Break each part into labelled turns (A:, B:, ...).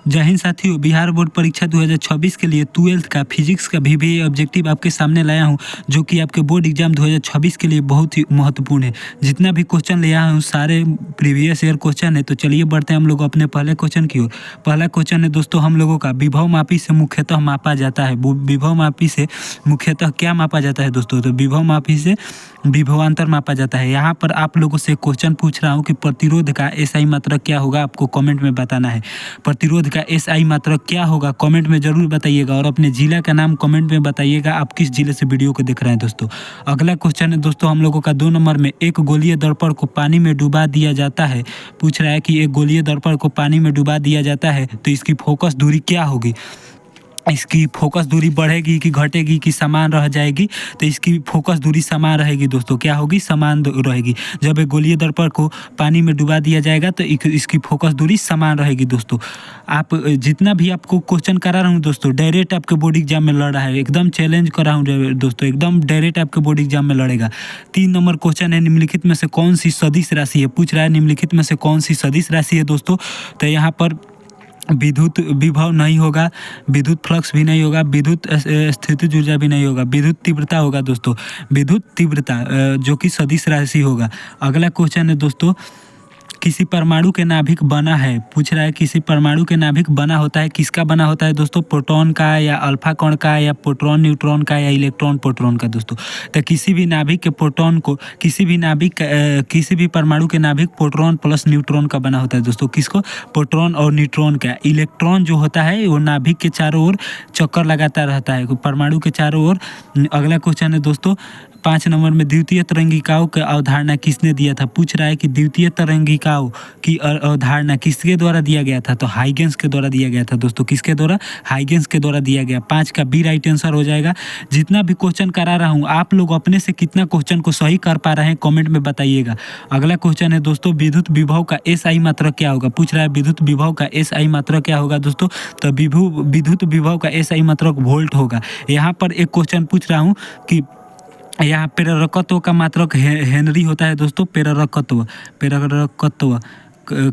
A: जय हिंद साथियों, बिहार बोर्ड परीक्षा 2026 के लिए 12th का फिजिक्स का भी ऑब्जेक्टिव आपके सामने लाया हूं, जो कि आपके बोर्ड एग्जाम 2026 के लिए बहुत ही महत्वपूर्ण है। जितना भी क्वेश्चन लिया हूं सारे प्रीवियस ईयर क्वेश्चन है। तो चलिए बढ़ते हैं हम लोग अपने पहले क्वेश्चन की ओर। पहला क्वेश्चन है दोस्तों हम लोगों का, विभव मापी से मुख्यतः मापा जाता है। विभव मापी से मुख्यतः क्या मापा जाता है दोस्तों? तो विभव मापी से विभवांतर मापा जाता है। यहाँ पर आप लोगों से क्वेश्चन पूछ रहा हूँ कि प्रतिरोध का एसआई मात्रक क्या होगा, आपको कमेंट में बताना है। प्रतिरोध का एसआई मात्रक क्या होगा कमेंट में जरूर बताइएगा, और अपने जिला का नाम कमेंट में बताइएगा आप किस जिले से वीडियो को देख रहे हैं दोस्तों। अगला क्वेश्चन है दोस्तों हम लोगों का 2 नंबर में, एक गोलीय दर्पण को पानी में डुबा दिया जाता है। पूछ रहा है कि एक गोलीय दर्पण को पानी में डुबा दिया जाता है तो इसकी फोकस दूरी क्या होगी? इसकी फोकस दूरी बढ़ेगी कि घटेगी कि समान रह जाएगी? तो इसकी फोकस दूरी समान रहेगी दोस्तों। क्या होगी? समान रहेगी। जब एक गोलीय दर्पण को पानी में डुबा दिया जाएगा तो इसकी फोकस दूरी समान रहेगी दोस्तों। आप जितना भी आपको क्वेश्चन करा रहा हूँ दोस्तों, डायरेक्ट आपके बोर्ड एग्जाम में लड़ रहा है, एकदम चैलेंज कर रहा हूँ दोस्तों, एकदम डायरेक्ट आपके बोर्ड एग्जाम में लड़ेगा। 3 नंबर क्वेश्चन है, निम्नलिखित में से कौन सी सदिश राशि है? पूछ रहा है निम्नलिखित में से कौन सी सदिश राशि है दोस्तों। तो यहाँ पर विद्युत विभव नहीं होगा, विद्युत फ्लक्स भी नहीं होगा, विद्युत स्थितिज ऊर्जा भी नहीं होगा, विद्युत तीव्रता होगा दोस्तों। विद्युत तीव्रता जो कि सदिश राशि होगा। अगला क्वेश्चन है दोस्तों, किसी परमाणु के नाभिक बना है। पूछ रहा है किसी परमाणु के नाभिक बना होता है, किसका बना होता है दोस्तों? प्रोटॉन का, या अल्फा कण का, या प्रोटॉन न्यूट्रॉन का, या इलेक्ट्रॉन प्रोटॉन का दोस्तों। तो किसी भी नाभिक के प्रोटॉन को, किसी भी परमाणु के नाभिक प्रोटॉन प्लस न्यूट्रॉन का बना होता है दोस्तों। किसको? प्रोटॉन और न्यूट्रॉन का। इलेक्ट्रॉन जो होता है वो नाभिक के चारों ओर चक्कर लगाता रहता है, परमाणु के चारों ओर। अगला क्वेश्चन है दोस्तों 5 नंबर में, द्वितीय तरंगिकाओं की अवधारणा किसने दिया था? पूछ रहा है कि द्वितीय तरंगिकाओं की अवधारणा किसके द्वारा दिया गया था? तो हाइगेंस के द्वारा दिया गया था दोस्तों। किसके द्वारा? हाइगेंस के द्वारा दिया गया। 5 का बी राइट आंसर हो जाएगा। जितना भी क्वेश्चन करा रहा हूँ आप लोग अपने से कितना क्वेश्चन को सही कर पा रहे हैं कॉमेंट में बताइएगा। अगला क्वेश्चन है दोस्तों, विद्युत विभव का एसआई मात्रक क्या होगा? पूछ रहा है विद्युत विभव का एसआई मात्रक क्या होगा दोस्तों? तो विद्युत विभव का एसआई मात्रक वोल्ट होगा। यहाँ पर एक क्वेश्चन पूछ रहा हूँ कि यहाँ प्रेरकत्व का मात्रक हेनरी होता है दोस्तों। प्रेरकत्व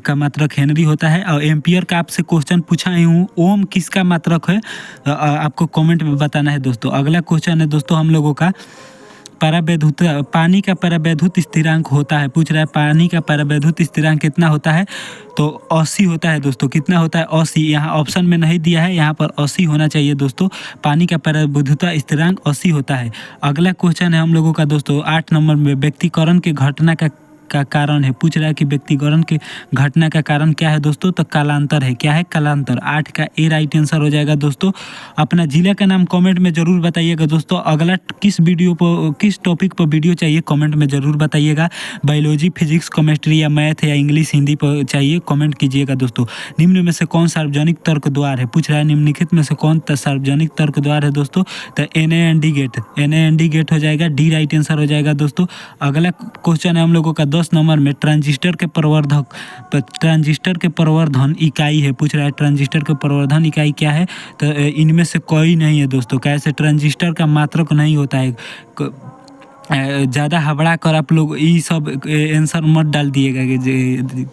A: का मात्रक हेनरी होता है। और एम्पियर का आपसे क्वेश्चन पूछा ही हूँ, ओम किसका मात्रक है आपको कमेंट में बताना है दोस्तों। अगला क्वेश्चन है दोस्तों हम लोगों का, पानी का परावैद्युत स्थिरांक होता है। पूछ रहा है पानी का परावैद्युत स्थिरांक कितना होता है? तो 80 होता है दोस्तों। कितना होता है? 80। यहाँ ऑप्शन में नहीं दिया है, यहाँ पर 80 होना चाहिए दोस्तों। पानी का परावैद्युत स्थिरांक 80 होता है। अगला क्वेश्चन है हम लोगों का दोस्तों 8 नंबर में, व्यक्तिकरण के घटना का कारण है। पूछ रहा है कि व्यक्तिकरण के घटना का कारण क्या है दोस्तों? तो कालांतर है। क्या है? कालांतर। 8 का ए राइट आंसर हो जाएगा दोस्तों। अपना जिला का नाम कमेंट में जरूर बताइएगा दोस्तों। अगला किस टॉपिक पर वीडियो चाहिए कमेंट में जरूर बताइएगा। बायोलॉजी, फिजिक्स, केमिस्ट्री, या मैथ, या इंग्लिश, हिंदी पर चाहिए कमेंट कीजिएगा दोस्तों। निम्न में से कौन सार्वजनिक तर्क द्वार है? पूछ रहा है निम्नलिखित में से कौन सार्वजनिक तर्क द्वार है दोस्तों? तो NAND गेट हो जाएगा। डी राइट आंसर हो जाएगा दोस्तों। अगला क्वेश्चन है हम लोगों का 10 नंबर में, ट्रांजिस्टर के प्रवर्धन इकाई है। पूछ रहा है ट्रांजिस्टर के प्रवर्धन इकाई क्या है? तो इनमें से कोई नहीं है दोस्तों। कैसे? ट्रांजिस्टर का मात्रक नहीं होता है। ज़्यादा हबड़ा कर आप लोग ये सब आंसर मत डाल दिएगा,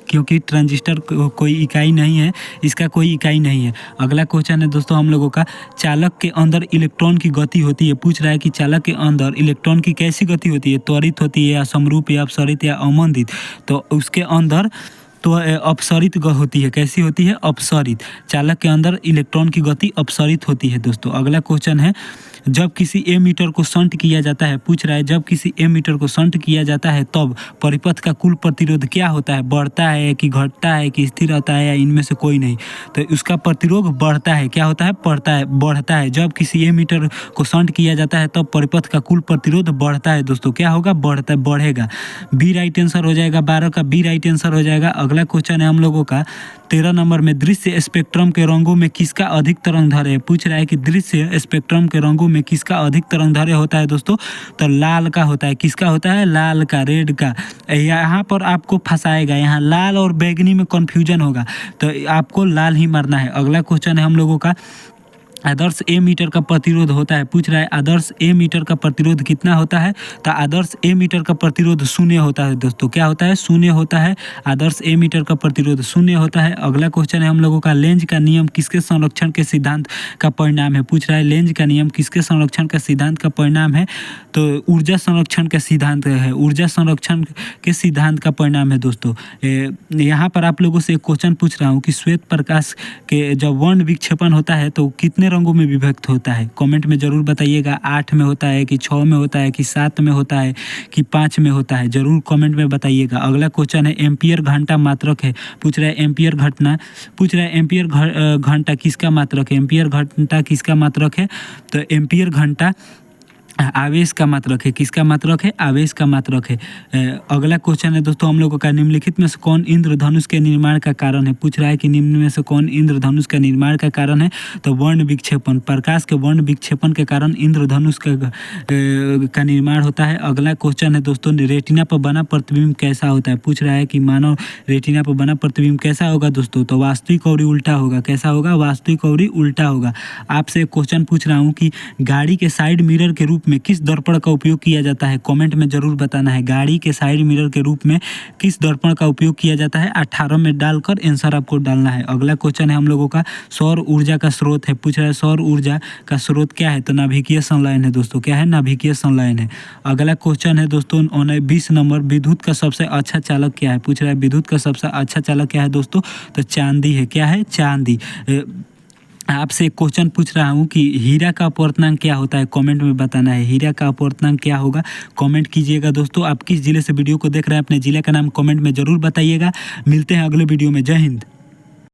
A: क्योंकि ट्रांजिस्टर कोई इकाई नहीं है, इसका कोई इकाई नहीं है। अगला क्वेश्चन है दोस्तों हम लोगों का, चालक के अंदर इलेक्ट्रॉन की गति होती है। पूछ रहा है कि चालक के अंदर इलेक्ट्रॉन की कैसी गति होती है? त्वरित होती है, या समरूप, या अपसरित, या अवमंदित? तो उसके अंदर तो अपसरित होती है। कैसी होती है? अपसरित। चालक के अंदर इलेक्ट्रॉन की गति अपसरित होती है दोस्तों। अगला क्वेश्चन है, जब किसी एमीटर को शंट किया जाता है। पूछ रहा है जब किसी एमीटर को शंट किया जाता है तब परिपथ का कुल प्रतिरोध क्या होता है? बढ़ता है कि घटता है कि स्थिर रहता है, या इनमें से कोई नहीं? तो उसका प्रतिरोध बढ़ता है। क्या होता है? बढ़ता है। जब किसी एमीटर को शंट किया जाता है तब परिपथ का कुल प्रतिरोध बढ़ता है दोस्तों। क्या होगा? बढ़ेगा। बी राइट आंसर हो जाएगा। 12 का बी राइट आंसर हो जाएगा। अगला क्वेश्चन है हम लोगों का 13 नंबर में, दृश्य स्पेक्ट्रम के रंगों में किसका अधिक तरंगदैर्घ्य है? पूछ रहा है कि दृश्य स्पेक्ट्रम के रंगों में किसका अधिक तरंगदैर्घ्य होता है दोस्तों? तो लाल का होता है। किसका होता है? लाल का, रेड का। यहाँ पर आपको फंसाएगा, यहाँ लाल और बैगनी में कन्फ्यूजन होगा, तो आपको लाल ही मारना है। अगला क्वेश्चन है हम लोगों का आदर्श ए मीटर का प्रतिरोध होता है। पूछ रहा है आदर्श ए मीटर का प्रतिरोध कितना होता है, तो आदर्श ए मीटर का प्रतिरोध शून्य होता है दोस्तों। क्या होता है? शून्य होता है। आदर्श ए मीटर का प्रतिरोध शून्य होता है। अगला क्वेश्चन है हम लोगों का, लेंज का नियम किसके संरक्षण के सिद्धांत का परिणाम है। पूछ रहा है लेंज का नियम किसके संरक्षण का सिद्धांत का परिणाम है, तो ऊर्जा संरक्षण का सिद्धांत है। ऊर्जा संरक्षण के सिद्धांत का परिणाम है दोस्तों। यहाँ पर आप लोगों से एक क्वेश्चन पूछ रहा हूँ कि श्वेत प्रकाश के जब वर्ण विक्षेपण होता है तो कितने रंगों में विभक्त होता है। कमेंट में जरूर बताइएगा, 8 में होता है कि 6 में होता है कि 7 में होता है कि 5 में होता है, जरूर कमेंट में बताइएगा। अगला क्वेश्चन है एम्पियर घंटा मात्रक है। पूछ रहा है एम्पियर घटना, पूछ रहा है एम्पियर घंटा किसका मात्रक है। एम्पियर घंटा किसका मात्रक है, तो एम्पियर घंटा आवेश का मात्रक है। किसका मात्रक है? आवेश का मात्रक है। अगला क्वेश्चन है दोस्तों हम लोगों का, निम्नलिखित में से कौन इंद्रधनुष के निर्माण का कारण है। पूछ रहा है कि निम्न में से कौन इंद्रधनुष का निर्माण का कारण है, तो वर्ण विक्षेपण, प्रकाश के वर्ण विक्षेपण के कारण इंद्रधनुष का निर्माण होता है। अगला क्वेश्चन है दोस्तों, रेटिना पर बना प्रतिबिंब कैसा होता है। पूछ रहा है कि मानव रेटिना पर बना प्रतिबिंब कैसा होगा दोस्तों, तो वास्तविक और उल्टा होगा। कैसा होगा? वास्तविक और उल्टा होगा। आपसे एक क्वेश्चन पूछ रहा हूँ कि गाड़ी के साइड मिरर के रूप में किस दर्पण का उपयोग किया जाता है। कमेंट में जरूर बताना है, गाड़ी के साइड मिरर के रूप में किस दर्पण का उपयोग किया जाता है। 18 में डालकर आंसर आपको डालना है। अगला क्वेश्चन है हम लोगों का, सौर ऊर्जा का स्रोत है। पूछ रहा है सौर ऊर्जा का स्रोत क्या है, तो नाभिकीय संलयन है दोस्तों। क्या है? नाभिकीय संलयन है। अगला क्वेश्चन है दोस्तों 20 नंबर, विद्युत का सबसे अच्छा चालक क्या है। पूछ रहा है विद्युत का सबसे अच्छा चालक क्या है दोस्तों, तो चांदी है। क्या है? चांदी। आपसे एक क्वेश्चन पूछ रहा हूँ कि हीरा का अपवर्तनांक क्या होता है। कमेंट में बताना है, हीरा का अपवर्तनांक क्या होगा। कमेंट कीजिएगा दोस्तों। आप किस जिले से वीडियो को देख रहे हैं, अपने जिले का नाम कमेंट में जरूर बताइएगा। मिलते हैं अगले वीडियो में। जय हिंद।